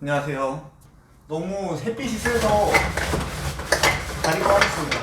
안녕하세요. 너무 햇빛이 세서 다리가 하겠습니다.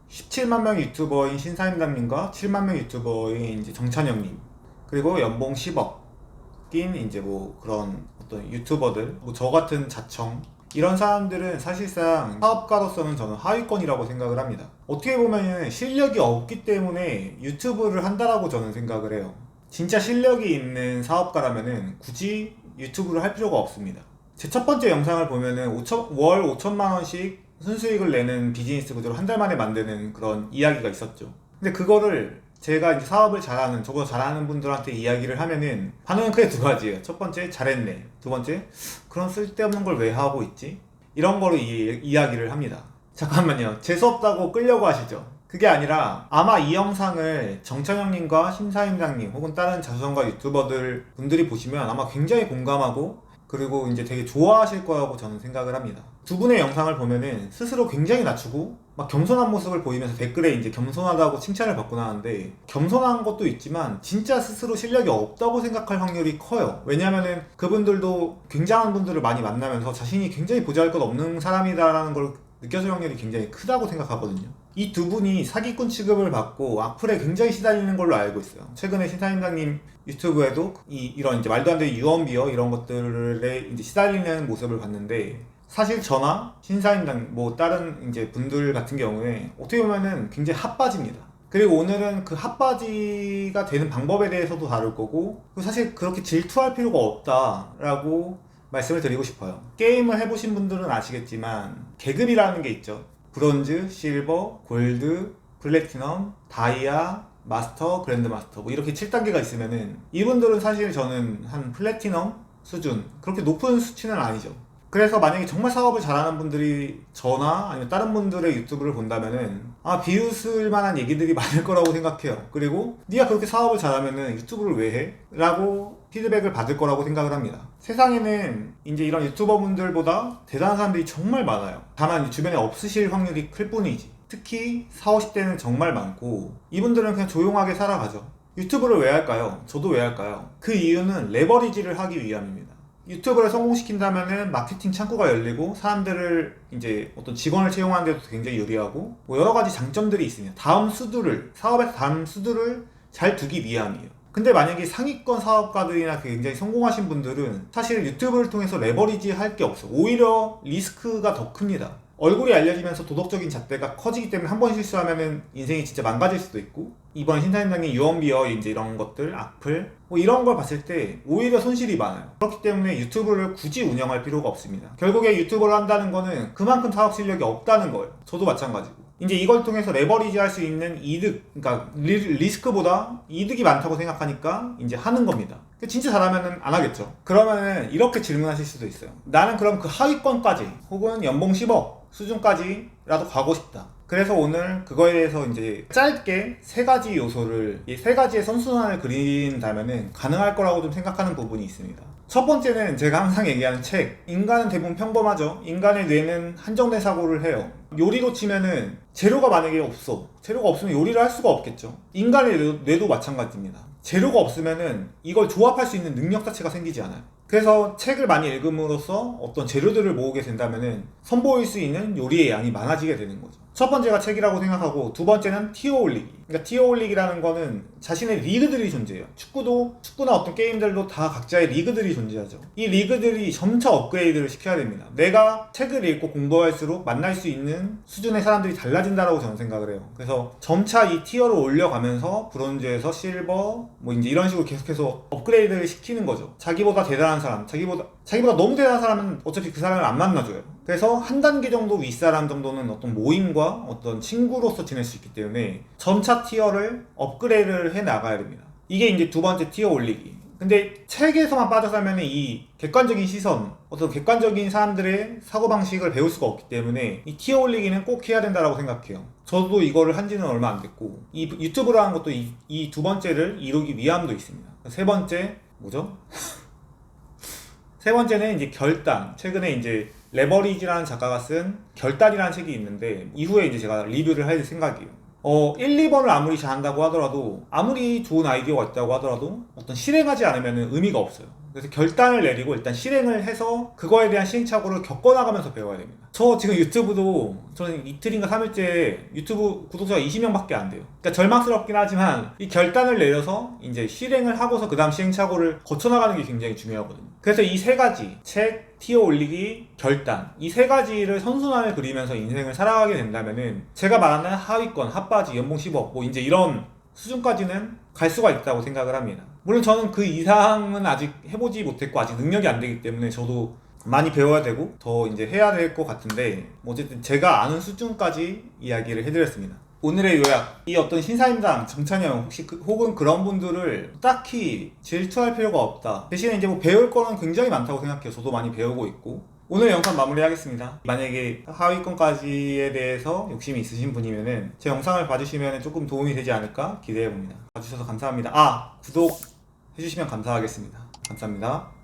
17만 명 유튜버인 신사임당님과 7만 명 유튜버인 이제 정찬영님, 그리고 연봉 10억인 이제 뭐 그런 어떤 유튜버들, 뭐 저 같은 자청, 이런 사람들은 사실상 사업가로서는 저는 하위권이라고 생각을 합니다. 어떻게 보면 실력이 없기 때문에 유튜브를 한다라고 저는 생각을 해요. 진짜 실력이 있는 사업가라면은 굳이 유튜브를 할 필요가 없습니다. 제 첫 번째 영상을 보면은 월 5천만 원씩 순수익을 내는 비즈니스 구조를 한 달 만에 만드는 그런 이야기가 있었죠. 근데 그거를 제가 이제 사업을 잘하는, 저보다 잘하는 분들한테 이야기를 하면은 반응은 크게 두 가지예요. 첫 번째, 잘했네. 두 번째, 그런 쓸데없는 걸 왜 하고 있지? 이런 거로 이야기를 합니다. 잠깐만요. 재수없다고 끌려고 하시죠? 그게 아니라 아마 이 영상을 정찬영님과 심사임당님 혹은 다른 자수성가 유튜버들 분들이 보시면 아마 굉장히 공감하고, 그리고 이제 되게 좋아하실 거라고 저는 생각을 합니다. 두 분의 영상을 보면은 스스로 굉장히 낮추고 막 겸손한 모습을 보이면서 댓글에 이제 겸손하다고 칭찬을 받곤 하는데, 겸손한 것도 있지만 진짜 스스로 실력이 없다고 생각할 확률이 커요. 왜냐면은 그분들도 굉장한 분들을 많이 만나면서 자신이 굉장히 보잘것없는 사람이다라는 걸 느껴질 확률이 굉장히 크다고 생각하거든요. 이 두 분이 사기꾼 취급을 받고 악플에 굉장히 시달리는 걸로 알고 있어요. 최근에 신사임당님 유튜브에도 이런 이제 말도 안 되는 유언비어 이런 것들에 이제 시달리는 모습을 봤는데, 사실 저나 신사임당 뭐 다른 이제 분들 같은 경우에 어떻게 보면은 굉장히 핫바지입니다. 그리고 오늘은 그 핫바지가 되는 방법에 대해서도 다룰 거고, 사실 그렇게 질투할 필요가 없다라고 말씀을 드리고 싶어요. 게임을 해보신 분들은 아시겠지만 계급이라는 게 있죠. 브론즈, 실버, 골드, 플래티넘, 다이아, 마스터, 그랜드마스터 뭐 이렇게 7단계가 있으면은 이분들은 사실 저는 한 플래티넘 수준, 그렇게 높은 수치는 아니죠. 그래서 만약에 정말 사업을 잘하는 분들이 저나 아니면 다른 분들의 유튜브를 본다면은 비웃을 만한 얘기들이 많을 거라고 생각해요. 그리고 네가 그렇게 사업을 잘하면은 유튜브를 왜 해? 라고 피드백을 받을 거라고 생각을 합니다. 세상에는 이제 이런 유튜버분들보다 대단한 사람들이 정말 많아요. 다만 주변에 없으실 확률이 클 뿐이지. 특히 40, 50대는 정말 많고, 이분들은 그냥 조용하게 살아가죠. 유튜브를 왜 할까요? 저도 왜 할까요? 그 이유는 레버리지를 하기 위함입니다. 유튜브를 성공시킨다면은 마케팅 창구가 열리고 사람들을 이제 어떤 직원을 채용하는 데도 굉장히 유리하고, 뭐 여러 가지 장점들이 있습니다. 사업에서 다음 수두를 잘 두기 위함이에요. 근데 만약에 상위권 사업가들이나 굉장히 성공하신 분들은 사실 유튜브를 통해서 레버리지 할 게 없어요. 오히려 리스크가 더 큽니다. 얼굴이 알려지면서 도덕적인 잣대가 커지기 때문에 한 번 실수하면은 인생이 진짜 망가질 수도 있고, 이번 신사임당의 유언비어 이제 이런 것들, 악플 뭐 이런 걸 봤을 때 오히려 손실이 많아요. 그렇기 때문에 유튜브를 굳이 운영할 필요가 없습니다. 결국에 유튜브를 한다는 거는 그만큼 사업 실력이 없다는 거예요. 저도 마찬가지고. 이제 이걸 통해서 레버리지 할 수 있는 이득, 그러니까 리스크보다 이득이 많다고 생각하니까 이제 하는 겁니다. 진짜 잘하면은 안 하겠죠. 그러면은 이렇게 질문하실 수도 있어요. 나는 그럼 그 하위권까지 혹은 연봉 10억 수준까지라도 가고 싶다. 그래서 오늘 그거에 대해서 이제 짧게 세 가지 요소를, 이 세 가지의 선순환을 그린다면은 가능할 거라고 좀 생각하는 부분이 있습니다. 첫 번째는 제가 항상 얘기하는 책. 인간은 대부분 평범하죠. 인간의 뇌는 한정된 사고를 해요. 요리로 치면은 재료가 만약에 없어. 재료가 없으면 요리를 할 수가 없겠죠. 인간의 뇌도 마찬가지입니다. 재료가 없으면은 이걸 조합할 수 있는 능력 자체가 생기지 않아요. 그래서 책을 많이 읽음으로써 어떤 재료들을 모으게 된다면은 선보일 수 있는 요리의 양이 많아지게 되는 거죠. 첫 번째가 책이라고 생각하고, 두 번째는 티어 올리기. 그러니까 티어 올리기라는 거는 자신의 리그들이 존재해요. 축구나 어떤 게임들도 다 각자의 리그들이 존재하죠. 이 리그들이 점차 업그레이드를 시켜야 됩니다. 내가 책을 읽고 공부할수록 만날 수 있는 수준의 사람들이 달라진다라고 저는 생각을 해요. 그래서 점차 이 티어를 올려가면서 브론즈에서 실버 뭐 이제 이런 식으로 계속해서 업그레이드를 시키는 거죠. 자기보다 대단한 사람, 자기보다 너무 대단한 사람은 어차피 그 사람을 안 만나줘요. 그래서 한 단계 정도 윗사람 정도는 어떤 모임과 어떤 친구로서 지낼 수 있기 때문에 점차 티어를 업그레이드를 해 나가야 됩니다. 이게 이제 두 번째 티어 올리기. 근데 책에서만 빠져 살면 이 객관적인 시선, 어떤 객관적인 사람들의 사고방식을 배울 수가 없기 때문에 이 티어 올리기는 꼭 해야 된다고 생각해요. 저도 이거를 한 지는 얼마 안 됐고, 이 유튜브를 하는 것도 이 두 번째를 이루기 위함도 있습니다. 세 번째, 뭐죠? 세 번째는 이제 결단. 최근에 이제 레버리지라는 작가가 쓴 결단이라는 책이 있는데, 이후에 이제 제가 리뷰를 할 생각이에요. 1, 2번을 아무리 잘한다고 하더라도, 아무리 좋은 아이디어가 있다고 하더라도 어떤 실행하지 않으면 의미가 없어요. 그래서 결단을 내리고 일단 실행을 해서 그거에 대한 시행착오를 겪어나가면서 배워야 됩니다. 저 지금 유튜브도 저는 이틀인가 3일째 유튜브 구독자가 20명밖에 안 돼요. 그러니까 절망스럽긴 하지만 이 결단을 내려서 이제 실행을 하고서 그 다음 시행착오를 거쳐나가는 게 굉장히 중요하거든요. 그래서 이 세 가지, 책, 티어 올리기, 결단, 이 세 가지를 선순환을 그리면서 인생을 살아가게 된다면은 제가 말하는 하위권, 핫바지, 연봉 10억 뭐 이제 이런 수준까지는 갈 수가 있다고 생각을 합니다. 물론 저는 그 이상은 아직 해보지 못했고 아직 능력이 안 되기 때문에 저도 많이 배워야 되고 더 이제 해야 될 것 같은데 어쨌든 제가 아는 수준까지 이야기를 해드렸습니다. 오늘의 요약, 이 어떤 신사임당, 정찬영 혹시 혹은 그런 분들을 딱히 질투할 필요가 없다. 대신에 이제 뭐 배울 거는 굉장히 많다고 생각해요. 저도 많이 배우고 있고. 오늘 영상 마무리하겠습니다. 만약에 하위권까지에 대해서 욕심이 있으신 분이면은 제 영상을 봐주시면 조금 도움이 되지 않을까 기대해봅니다. 봐주셔서 감사합니다. 구독 해주시면 감사하겠습니다. 감사합니다.